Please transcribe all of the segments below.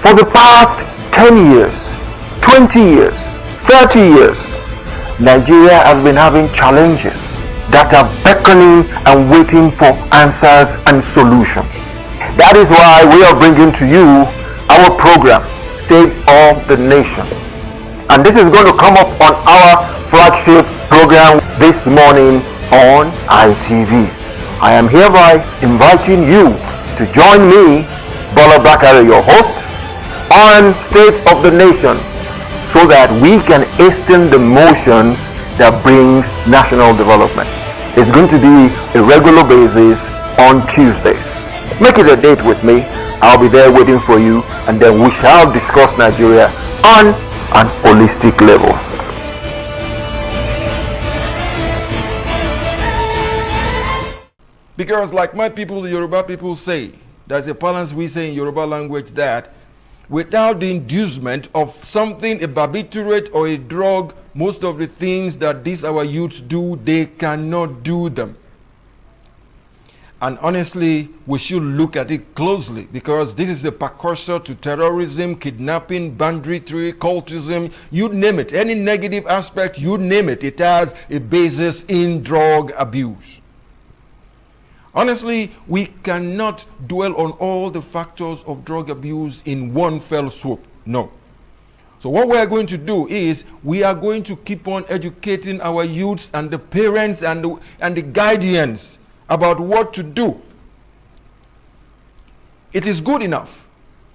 For the past 10 years, 20 years, 30 years, Nigeria has been having challenges that are beckoning and waiting for answers and solutions. That is why we are bringing to you our program, State of the Nation. And this is going to come up on our flagship program this morning on ITV. I am hereby inviting you to join me, Bola Bakare, your host, on State of the Nation, so that we can hasten the motions that brings national development. It's going to be a regular basis on Tuesdays. Make it a date with me. I'll be there waiting for you, and then we shall discuss Nigeria on an holistic level. Because like my people, the Yoruba people say, there's a balance we say in Yoruba language that without the inducement of something, a barbiturate or a drug, most of the things that these our youths do, they cannot do them. And honestly, we should look at it closely, because this is the precursor to terrorism, kidnapping, banditry, cultism, you name it. Any negative aspect, you name it. It has a basis in drug abuse. Honestly, we cannot dwell on all the factors of drug abuse in one fell swoop. No. So what we are going to do is we are going to keep on educating our youths and the parents and the guardians about what to do. It is good enough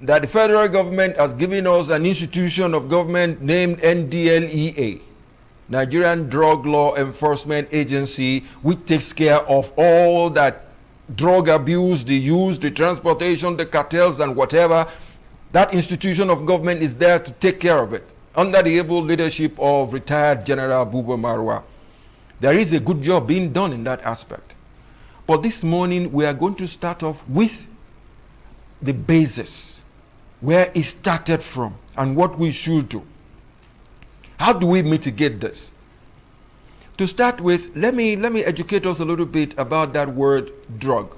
that the federal government has given us an institution of government named NDLEA, Nigerian Drug Law Enforcement Agency, which takes care of all that drug abuse, the use, the transportation, the cartels and whatever. That institution of government is there to take care of it under the able leadership of retired General Buba Marwa. There is a good job being done in that aspect. But this morning we are going to start off with the basis, where it started from and what we should do. How do we mitigate this? To start with, let me educate us a little bit about that word drug.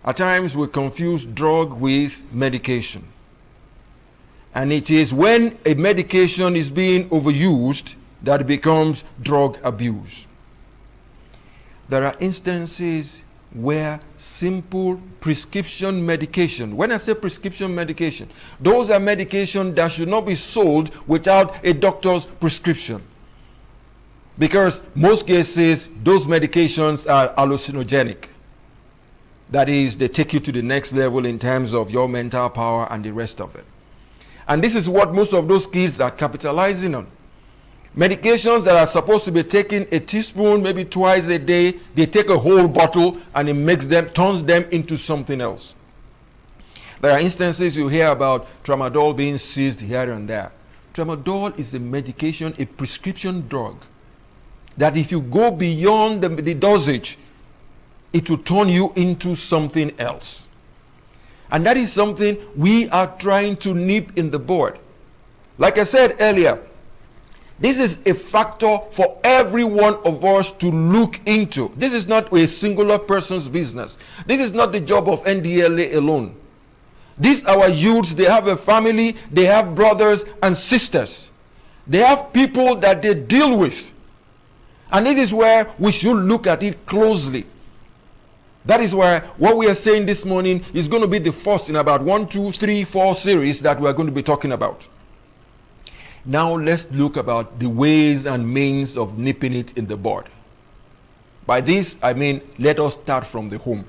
At times we confuse drug with medication. And it is when a medication is being overused that it becomes drug abuse. There are instances where simple prescription medication, when I say prescription medication, those are medications that should not be sold without a doctor's prescription. Because most cases, those medications are hallucinogenic. That is, they take you to the next level in terms of your mental power and the rest of it. And this is what most of those kids are capitalizing on. Medications that are supposed to be taken a teaspoon, maybe twice a day, they take a whole bottle and it turns them into something else. There are instances you hear about tramadol being seized here and there. Tramadol is a medication, a prescription drug, that if you go beyond the dosage, it will turn you into something else. And that is something we are trying to nip in the bud. Like I said earlier, this is a factor for every one of us to look into. This is not a singular person's business. This is not the job of NDLA alone. These our youths, they have a family, they have brothers and sisters. They have people that they deal with. And it is where we should look at it closely. That is why what we are saying this morning is going to be the first in about 1, 2, 3, 4 series that we are going to be talking about. Now let's look about the ways and means of nipping it in the bud. By this, I mean, let us start from the home.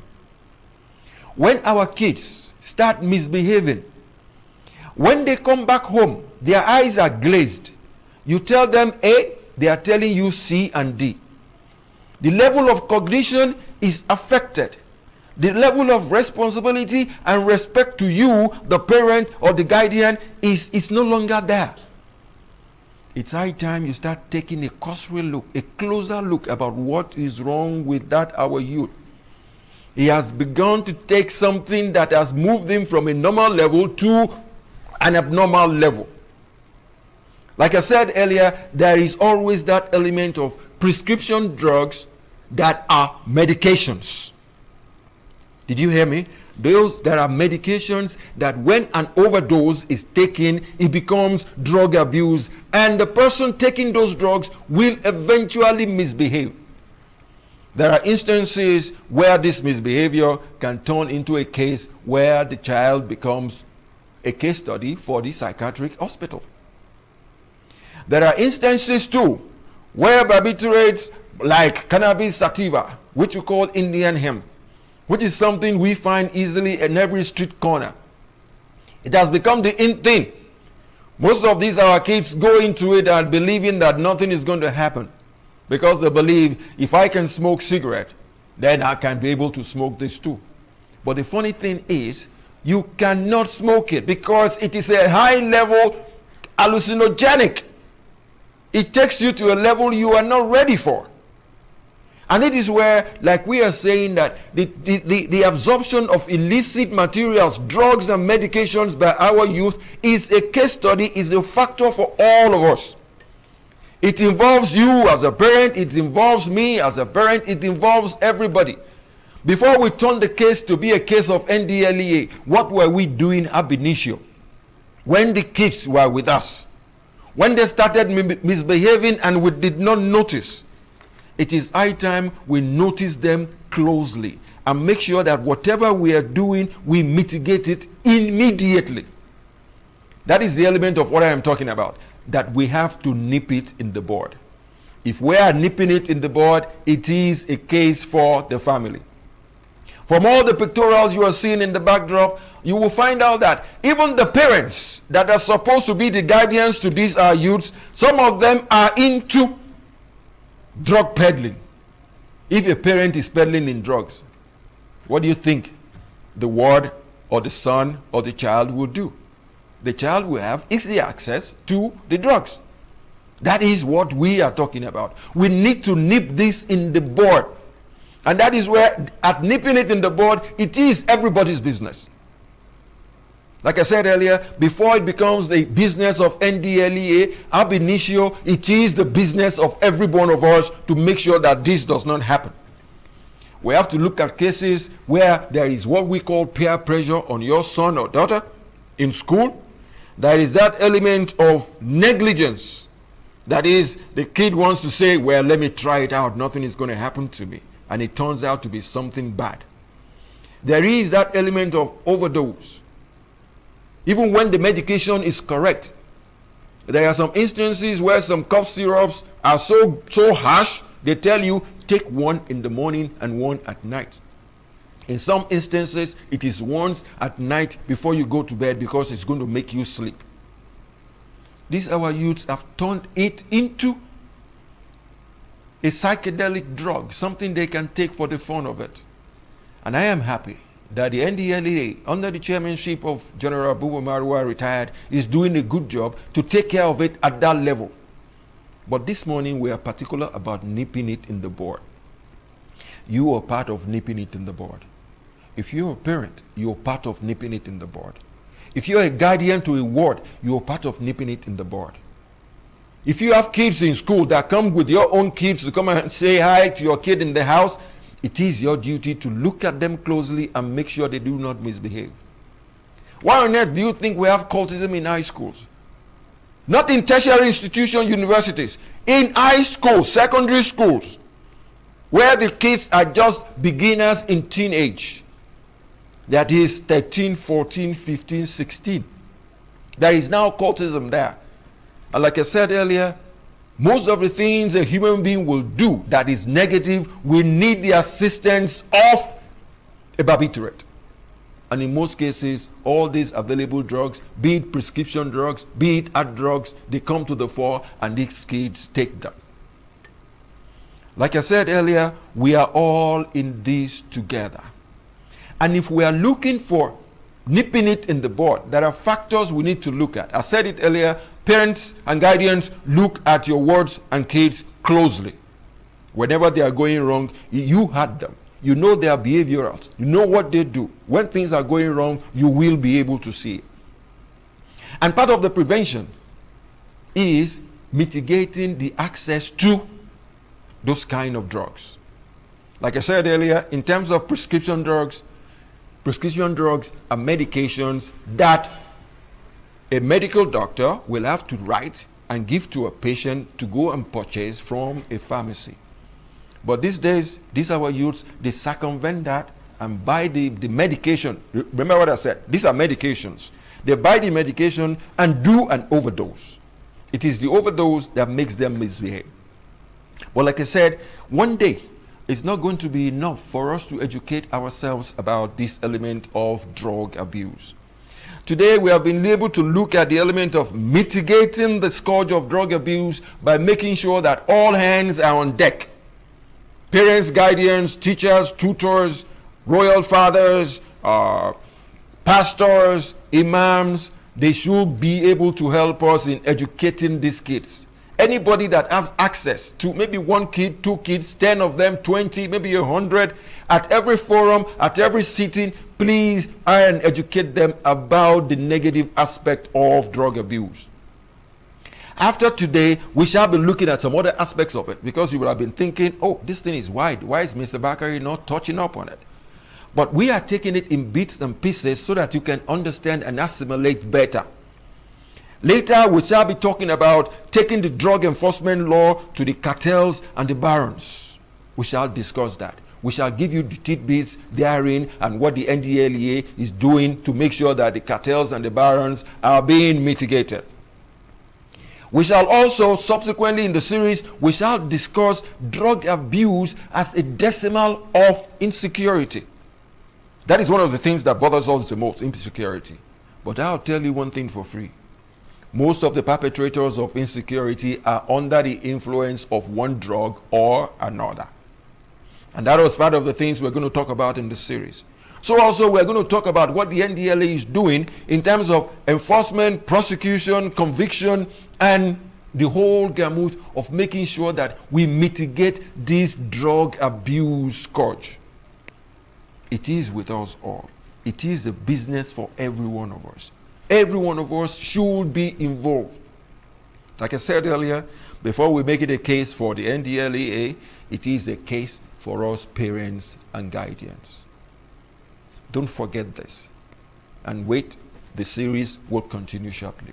When our kids start misbehaving, when they come back home, their eyes are glazed. You tell them A, they are telling you C and D. The level of cognition is affected. The level of responsibility and respect to you, the parent or the guardian, is no longer there. It's high time you start taking a cursory look, a closer look about what is wrong with that our youth. He has begun to take something that has moved him from a normal level to an abnormal level. Like I said earlier, there is always that element of prescription drugs that are medications. Did you hear me? There are medications that when an overdose is taken, it becomes drug abuse, and the person taking those drugs will eventually misbehave. There are instances where this misbehavior can turn into a case where the child becomes a case study for the psychiatric hospital. There are instances too where barbiturates like cannabis sativa, which we call Indian hemp, which is something we find easily in every street corner. It has become the in thing. Most of these our kids go into it and believing that nothing is going to happen, because they believe if I can smoke cigarette, then I can be able to smoke this too. But the funny thing is, you cannot smoke it because it is a high level hallucinogenic. It takes you to a level you are not ready for. And it is where, like we are saying, that the absorption of illicit materials, drugs and medications by our youth is a case study, is a factor for all of us. It involves you as a parent, it involves me as a parent, it involves everybody. Before we turn the case to be a case of NDLEA, what were we doing ab initio? When the kids were with us, when they started misbehaving and we did not notice, it is high time we notice them closely and make sure that whatever we are doing, we mitigate it immediately. That is the element of what I am talking about, that we have to nip it in the bud. If we are nipping it in the bud, it is a case for the family. From all the pictorials you are seeing in the backdrop, you will find out that even the parents that are supposed to be the guardians to these youths, some of them are into drug peddling. If a parent is peddling in drugs, what do you think the ward or the son or the child will do? The child will have easy access to the drugs. That is what we are talking about. We need to nip this in the bud. And that is where, at nipping it in the bud, it is everybody's business. Like I said earlier, before it becomes the business of NDLEA, ab initio, it is the business of every one of us to make sure that this does not happen. We have to look at cases where there is what we call peer pressure on your son or daughter in school. There is that element of negligence. That is, the kid wants to say, well, let me try it out. Nothing is going to happen to me. And it turns out to be something bad. There is that element of overdose. Even when the medication is correct, there are some instances where some cough syrups are so harsh, they tell you take one in the morning and one at night. In some instances, it is once at night before you go to bed because it's going to make you sleep. These our youths have turned it into a psychedelic drug, something they can take for the fun of it. And I am happy that the NDLEA, under the chairmanship of General Bubu Marwa, retired, is doing a good job to take care of it at that level. But this morning we are particular about nipping it in the bud. You are part of nipping it in the bud. If you're a parent, you're part of nipping it in the bud. If you're a guardian to a ward, you're part of nipping it in the bud. If you have kids in school that come with your own kids to come and say hi to your kid in the house, it is your duty to look at them closely and make sure they do not misbehave. Why on earth do you think we have cultism in high schools? Not in tertiary institutions, universities. In high schools, secondary schools, where the kids are just beginners in teenage. That is 13, 14, 15, 16. There is now cultism there. And like I said earlier, most of the things a human being will do that is negative will need the assistance of a barbiturate. And in most cases, all these available drugs, be it prescription drugs, be it hard drugs, they come to the fore and these kids take them. Like I said earlier, we are all in this together. And if we are looking for nipping it in the bud, there are factors we need to look at. I said it earlier, parents and guardians, look at your wards and kids closely. Whenever they are going wrong, you had them. You know their behaviorals. You know what they do. When things are going wrong, you will be able to see it. And part of the prevention is mitigating the access to those kind of drugs. Like I said earlier, in terms of prescription drugs, Prescription drugs are medications that a medical doctor will have to write and give to a patient to go and purchase from a pharmacy. But these days, these our youths, they circumvent that and buy the medication. Remember what I said? These are medications. They buy the medication and do an overdose. It is the overdose that makes them misbehave. But like I said, one day, it's not going to be enough for us to educate ourselves about this element of drug abuse. Today, we have been able to look at the element of mitigating the scourge of drug abuse by making sure that all hands are on deck. Parents, guardians, teachers, tutors, royal fathers, pastors, imams, they should be able to help us in educating these kids. Anybody that has access to maybe 1 kid, 2 kids, 10 of them, 20, maybe 100, at every forum, at every sitting, please and educate them about the negative aspect of drug abuse. After today, we shall be looking at some other aspects of it, because you would have been thinking, oh, this thing is wide. Why is Mr. Bakare not touching up on it? But we are taking it in bits and pieces so that you can understand and assimilate better. Later, we shall be talking about taking the drug enforcement law to the cartels and the barons. We shall discuss that. We shall give you the tidbits therein and what the NDLEA is doing to make sure that the cartels and the barons are being mitigated. We shall also, subsequently in the series, we shall discuss drug abuse as a decimal of insecurity. That is one of the things that bothers us the most, insecurity. But I'll tell you one thing for free. Most of the perpetrators of insecurity are under the influence of one drug or another. And that was part of the things we're going to talk about in this series. So also we're going to talk about what the NDLA is doing in terms of enforcement, prosecution, conviction, and the whole gamut of making sure that we mitigate this drug abuse scourge. It is with us all. It is a business for every one of us. Every one of us should be involved. Like I said earlier, before we make it a case for the NDLEA, it is a case for us parents and guardians. Don't forget this. And wait, the series will continue shortly.